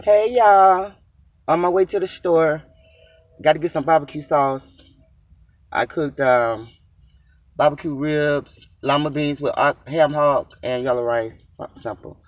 Hey y'all, on my way to the store, got to get some barbecue sauce. I cooked barbecue ribs, lima beans with ham hock and yellow rice, something simple.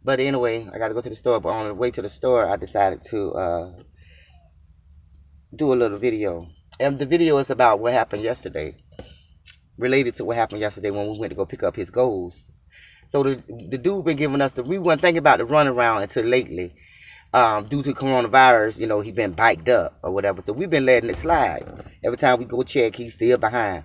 But anyway, I got to go to the store. But on the way to the store, I decided to do a little video, and the video is about what happened yesterday, related to what happened yesterday when we went to go pick up his goals. So the dude been giving us we weren't thinking about the runaround until lately. Due to coronavirus, he been biked up or whatever. So we've been letting it slide. Every time we go check, he's still behind.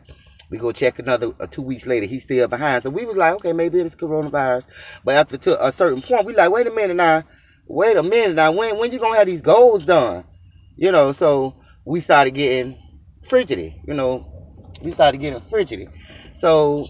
We go check another 2 weeks later, he's still behind. So we was like, okay, maybe it's coronavirus. But after to a certain point, we like, wait a minute now. When you gonna have these goals done? So we started getting frigid. So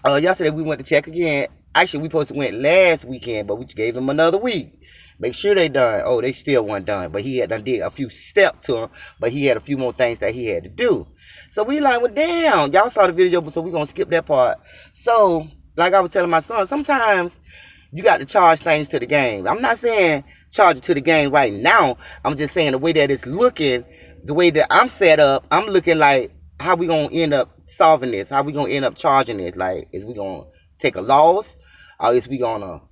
yesterday we went to check again. Actually, we supposed to went last weekend, but we gave him another week. Make sure they done. Oh, they still weren't done. But he had done did a few steps to him, but he had a few more things that he had to do. So we like, well, damn, y'all saw the video, so we gonna skip that part. So, like I was telling my son, sometimes you got to charge things to the game. I'm not saying charge it to the game right now. I'm just saying the way that it's looking, the way that I'm set up, I'm looking like, how we gonna end up solving this? How we gonna end up charging this? Like, is we gonna take a loss, or is we gonna,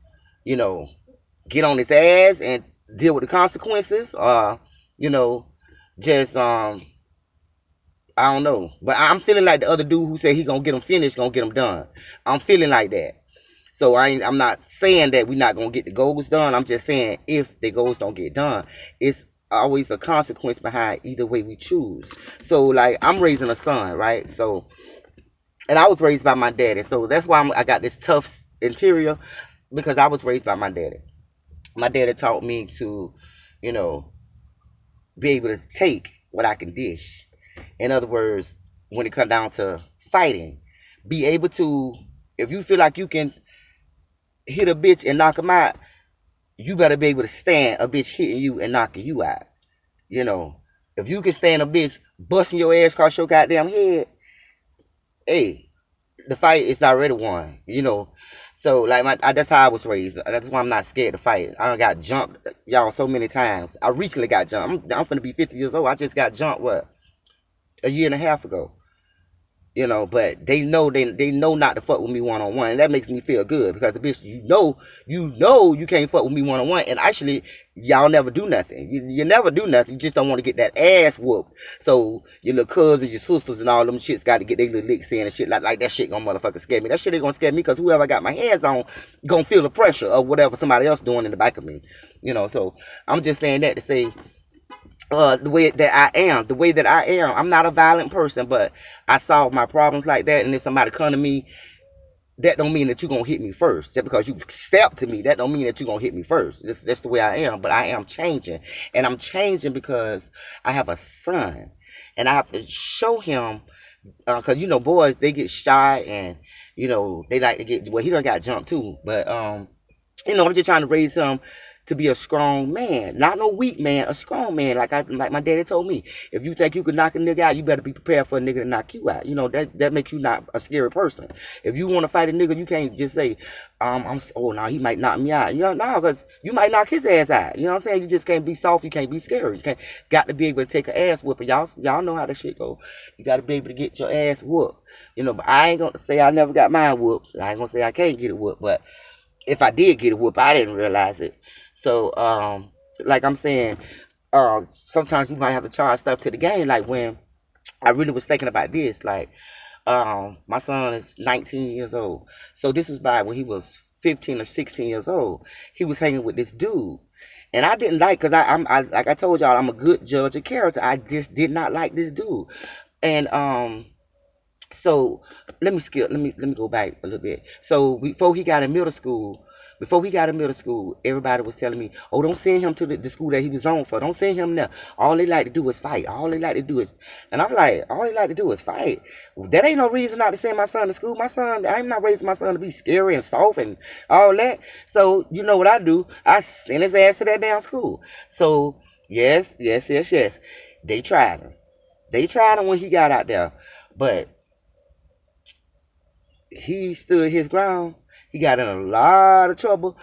get on his ass and deal with the consequences, or just I don't know. But I'm feeling like the other dude who said he gonna get them finished, gonna get them done. I'm feeling like that. So I'm not saying that we're not gonna get the goals done. I'm just saying if the goals don't get done, it's always a consequence behind either way we choose. So like, I'm raising a son, right? So, and I was raised by my daddy, so that's why I got this tough interior, because I was raised by my daddy. My daddy taught me to, be able to take what I can dish. In other words, when it comes down to fighting, be able to, if you feel like you can hit a bitch and knock him out, you better be able to stand a bitch hitting you and knocking you out. If you can stand a bitch busting your ass across your goddamn head, hey, the fight is already won. So like that's how I was raised. That's why I'm not scared to fight. I done got jumped, y'all, so many times. I recently got jumped. I'm finna be 50 years old. I just got jumped a year and a half ago. But they know not to fuck with me one-on-one, and that makes me feel good, because the bitch, you can't fuck with me one-on-one, and actually y'all never do nothing. You never do nothing. You just don't want to get that ass whooped. So your little cousins, your sisters, and all them shits got to get their little licks in and shit. Like that shit gonna motherfucker scare me. That shit ain't gonna scare me, because whoever I got my hands on gonna feel the pressure of whatever somebody else doing in the back of me. So I'm just saying that to say, the way that I am, I'm not a violent person, but I solve my problems like that. And if somebody come to me, that don't mean that you're gonna hit me first. Just because you step to me, that don't mean that you're gonna hit me first. That's the way I am. But I am changing, and I'm changing because I have a son, and I have to show him, because boys, they get shy, and they like to get, well, he done got jumped too, but I'm just trying to raise him to be a strong man, not no weak man, a strong man. Like my daddy told me, if you think you can knock a nigga out, you better be prepared for a nigga to knock you out. That makes you not a scary person. If you want to fight a nigga, you can't just say, now he might knock me out. Because you might knock his ass out. You know what I'm saying? You just can't be soft. You can't be scary. Got to be able to take an ass whooping. Y'all know how that shit go. You got to be able to get your ass whooped. But I ain't gonna say I never got mine whooped. I ain't gonna say I can't get it whooped. But if I did get it whooped, I didn't realize it. So, like I'm saying, sometimes you might have to charge stuff to the game. Like when I really was thinking about this, like, my son is 19 years old. So this was by when he was 15 or 16 years old. He was hanging with this dude. And I didn't like, because I like I told y'all, I'm a good judge of character. I just did not like this dude. And, so let me go back a little bit. So before he got in middle school, everybody was telling me, oh, don't send him to the school that he was on for. Don't send him there. All they like to do is fight. And I'm like, all they like to do is fight. That ain't no reason not to send my son to school. I'm not raising my son to be scary and soft and all that. So you know what I do? I send his ass to that damn school. So yes. They tried him. When he got out there. But he stood his ground. He got in a lot of trouble.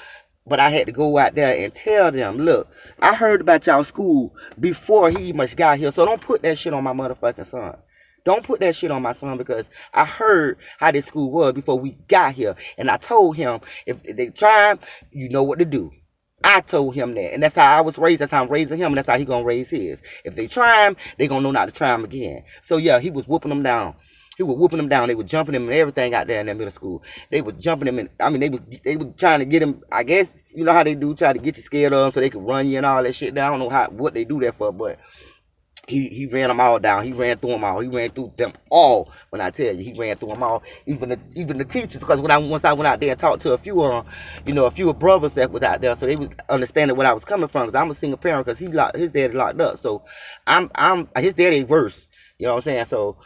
But I had to go out there and tell them, look, I heard about y'all school before he much got here. So don't put that shit on my motherfucking son. Don't put that shit on my son because I heard how this school was before we got here. And I told him, if they try him, you know what to do. I told him that. And that's how I was raised. That's how I'm raising him. And that's how he gonna raise his. If they try him, they gonna know not to try him again. So yeah, he was whooping them down. He was whooping them down. They were jumping him and everything out there in that middle school. They were jumping him and I mean they were trying to get him, I guess, you know how they do, try to get you scared of him so they could run you and all that shit. I don't know what they do that for, but he ran them all down. He ran through them all. He ran through them all. When I tell you, he ran through them all. Even the teachers, because once I went out there and talked to a few of them, a few brothers that was out there, so they was understanding where I was coming from. Because I'm a single parent, because his dad locked up, so I'm his dad ain't worse. You know what I'm saying? So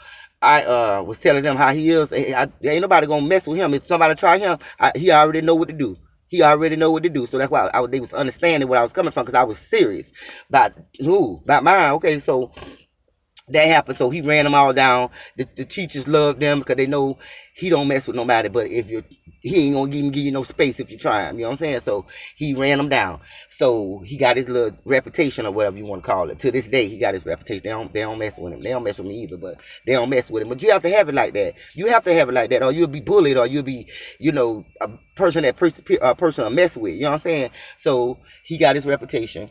I was telling them how he is. Ain't nobody gonna mess with him. If somebody try him, he already know what to do. He already know what to do. So that's why they was understanding where I was coming from, because I was serious about mine. Okay, so that happened. So he ran them all down. The teachers loved them because they know he don't mess with nobody. But he ain't gonna even give you no space if you try him. You know what I'm saying? So he ran them down. So he got his little reputation or whatever you want to call it. To this day, he got his reputation. They don't mess with him. They don't mess with me either, but they don't mess with him. But you have to have it like that. You have to have it like that, or you'll be bullied, or you'll be, a person that a person to mess with. You know what I'm saying? So he got his reputation.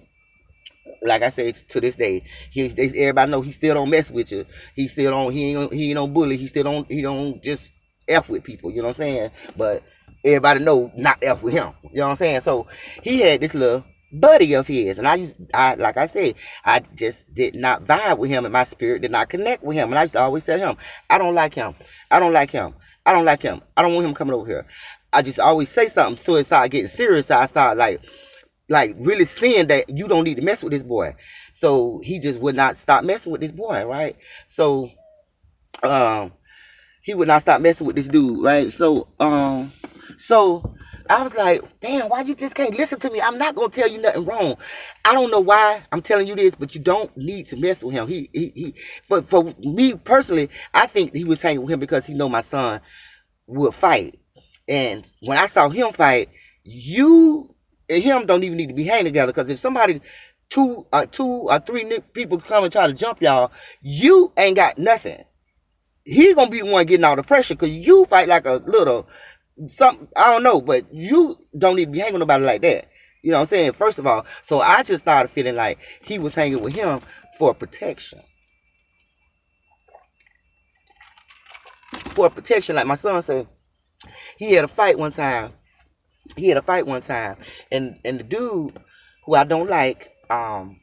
Like I said, to this day, everybody know he still don't mess with you. He still don't. He ain't no bully. He don't just f with people. You know what I'm saying? But everybody know not f with him. You know what I'm saying? So he had this little buddy of his, and I like I said, I just did not vibe with him, and my spirit did not connect with him. And I used to always tell him, I don't like him. I don't like him. I don't like him. I don't want him coming over here. I just always say something, so it started getting serious. So I started like really seeing that you don't need to mess with this boy. So he just would not stop messing with this boy, right? So he would not stop messing with this dude, right? So I was like, damn, why you just can't listen to me? I'm not gonna tell you nothing wrong. I don't know why I'm telling you this, but you don't need to mess with him. He for me personally, I think he was hanging with him because he know my son would fight. And when I saw him fight, you and him don't even need to be hanging together, because if somebody two or three people come and try to jump y'all, you ain't got nothing. He gonna be the one getting all the pressure, because you fight like a little something, I don't know, but you don't need to be hanging with nobody like that. You know what I'm saying? First of all, so I just started feeling like he was hanging with him for protection. For protection, like my son said, he had a fight one time. And the dude, who I don't like, called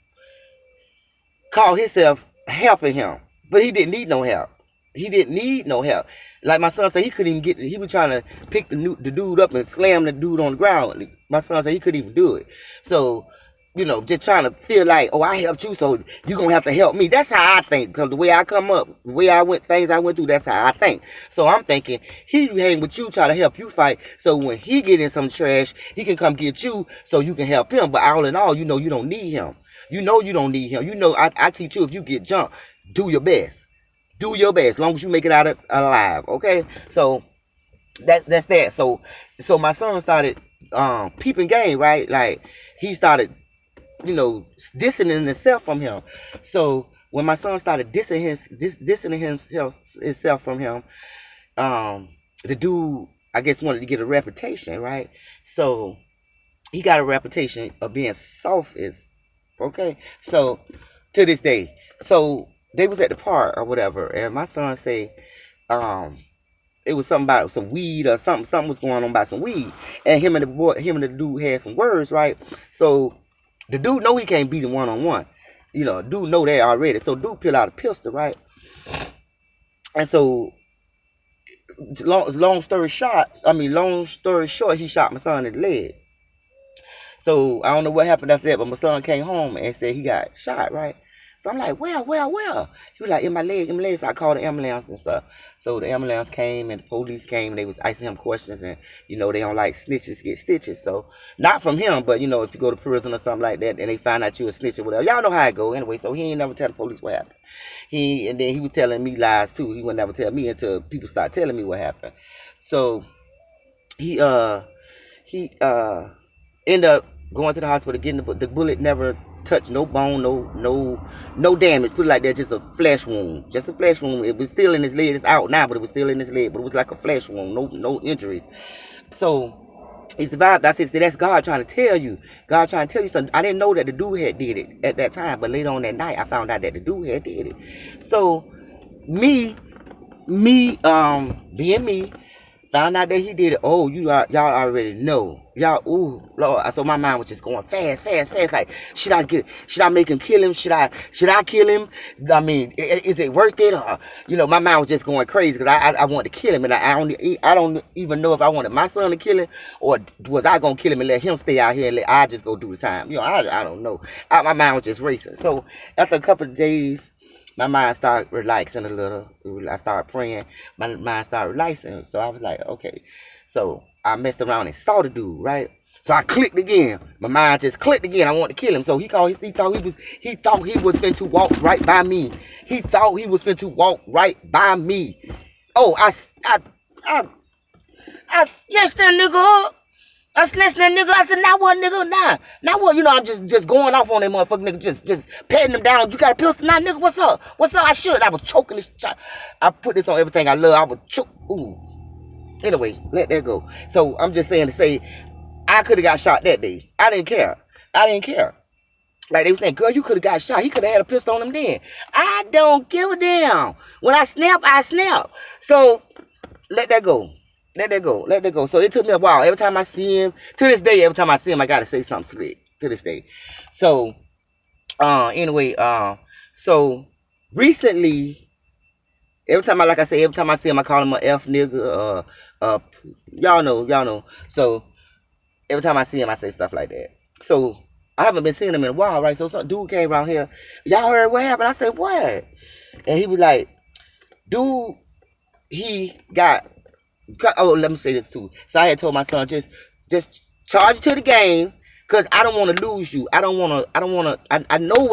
himself helping him, but he didn't need no help. Like my son said, he couldn't even he was trying to pick the dude up and slam the dude on the ground. My son said he couldn't even do it. So, just trying to feel like, oh, I helped you, so you're going to have to help me. That's how I think, because the way I come up, the way things I went through, that's how I think. So I'm thinking, he hang with you, try to help you fight, so when he get in some trash, he can come get you, so you can help him. But all in all, you don't need him. You don't need him. I teach you, if you get jumped, do your best. Do your best, as long as you make it out alive, okay? So that's that. So my son started peeping game, right? Like, he started distancing himself from him. So when my son started distancing himself from him, the dude, I guess, wanted to get a reputation, right? So he got a reputation of being soft okay? So to this day, so they was at the park or whatever, and my son say, it was something about some weed or something. Something was going on about some weed, and him and the dude had some words, right? So the dude know he can't beat him one-on-one. Dude know that already. So dude pull out a pistol, right? And so long story short, he shot my son in the leg. So I don't know what happened after that, but my son came home and said he got shot, right? So I'm like, well. He was like, in my leg. So I called the ambulance and stuff. So the ambulance came and the police came and they was asking him questions, and they don't like snitches get stitches. So not from him, but if you go to prison or something like that and they find out you a snitch or whatever, y'all know how it go anyway. So he ain't never tell the police what happened. And then he was telling me lies too. He would never tell me until people start telling me what happened. So he End up going to the hospital, getting the bullet never touched no bone, no damage. Put it like that, just a flesh wound, just a flesh wound. It was still in his leg. It's out now, but it was still in his leg. But it was like a flesh wound, no injuries. So he survived. I said, that's God trying to tell you. God trying to tell you something. I didn't know that the dude had did it at that time, but later on that night, I found out that the dude had did it. So me, being me, found out that he did it. Oh, y'all already know. Y'all, ooh, Lord. So my mind was just going fast. Like, should I make him kill him? Should I kill him? I mean, is it worth it? Or, my mind was just going crazy because I wanted to kill him, and I don't even know if I wanted my son to kill him, or was I gonna kill him and let him stay out here and let I just go do the time? I don't know. My mind was just racing. So after a couple of days, my mind started relaxing a little. I started praying. My mind started relaxing. So I was like, okay. So I messed around and saw the dude, right? So I clicked again. My mind just clicked again. I wanted to kill him. So he thought he was finna to walk right by me. He thought he was finna to walk right by me. Oh, I snatched that nigga up. I snatched that nigga. I said, now what, nigga? Now what? I'm just going off on that motherfucker, nigga. Just patting him down. You got a pistol now, nigga? What's up? I was choking this child. I put this on everything I love. I would choke. Ooh. Anyway, let that go. So I'm just saying to say, I could have got shot that day. I didn't care. Like they were saying, girl, you could have got shot. He could have had a pistol on him then. I don't give a damn. When I snap, I snap. So let that go. So it took me a while. Every time I see him, to this day, I gotta say something slick. To this day. So, anyway, so recently, every time I see him, I call him a F nigga. Y'all know. So every time I see him, I say stuff like that. So I haven't been seeing him in a while, right? So some dude came around here. Y'all heard what happened? I said, what? And he was like, dude, he got. Oh, let me say this too. So I had told my son, just charge to the game, because I don't want to lose you. I know what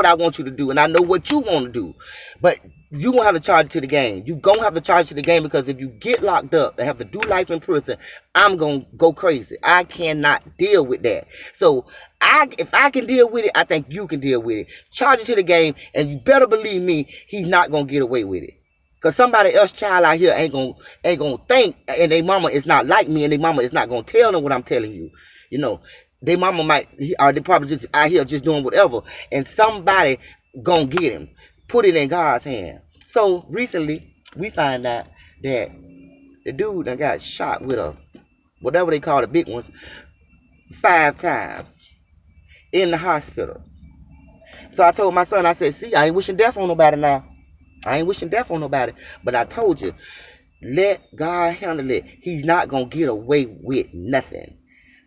I want you to do, and I know what you want to do, but you gonna have to charge to the game. You gonna have to charge to the game, because if you get locked up and have to do life in prison, I'm gonna go crazy. I cannot deal with that. So if I can deal with it, I think you can deal with it. Charge it to the game, and you better believe me, he's not gonna get away with it. Cause somebody else child out here ain't gonna think, and their mama is not like me, and their mama is not gonna tell them what I'm telling you. Their mama might, or they probably just out here just doing whatever, and somebody gonna get him. Put it in God's hand. So recently, we find out that the dude that got shot with a, whatever they call the big ones, 5 times in the hospital. So I told my son, I said, see, I ain't wishing death on nobody now. But I told you, let God handle it. He's not going to get away with nothing.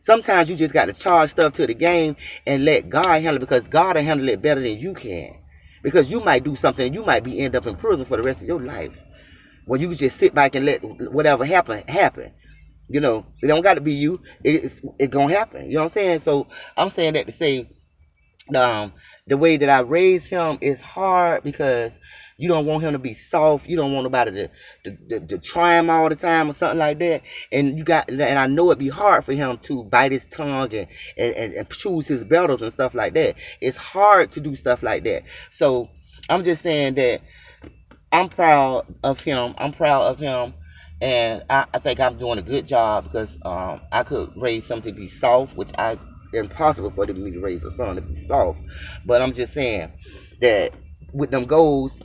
Sometimes you just got to charge stuff to the game and let God handle it, because God will handle it better than you can. Because you might do something and you might end up in prison for the rest of your life. When you just sit back and let whatever happen. It don't got to be you. It's going to happen. You know what I'm saying? So I'm saying that to say, the way that I raised him is hard, because you don't want him to be soft. You don't want nobody to try him all the time or something like that. And I know it'd be hard for him to bite his tongue and choose his battles and stuff like that. It's hard to do stuff like that. So I'm just saying that I'm proud of him. And I think I'm doing a good job, because I could raise him to be soft, which impossible for me to raise a son to be soft. But I'm just saying that with them goals,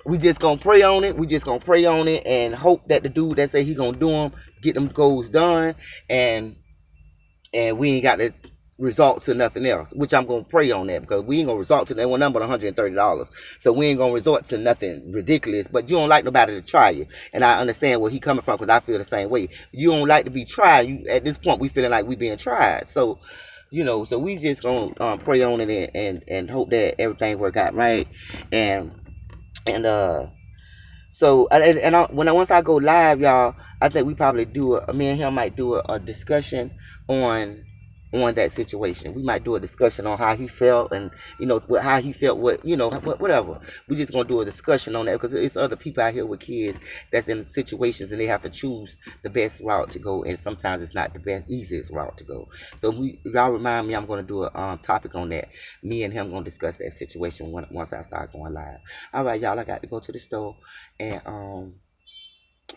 we just gonna pray on it. And hope that the dude that say he gonna do them, get them goals done, and we ain't got to resort to nothing else, which I'm gonna pray on that, because we ain't gonna resort to that one number, $130. So we ain't gonna resort to nothing ridiculous. But you don't like nobody to try you, and I understand where he coming from, because I feel the same way. You don't like to be tried. At this point, we feeling like we being tried. So so we just gonna pray on it and hope that everything work out right. So once I go live, y'all, I think we probably me and him might do a discussion on on that situation. We might do a discussion on how he felt, and how he felt, whatever. We just gonna do a discussion on that because it's other people out here with kids that's in situations and they have to choose the best route to go, and sometimes it's not the best easiest route to go. So y'all remind me, I'm gonna do a topic on that. Me and him gonna discuss that situation once I start going live. All right, y'all. I got to go to the store, and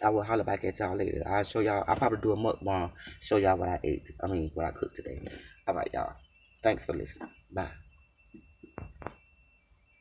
I will holler back at y'all later. I'll show y'all. I'll probably do a mukbang, show y'all what I ate. What I cooked today. All right, y'all. Thanks for listening. Bye.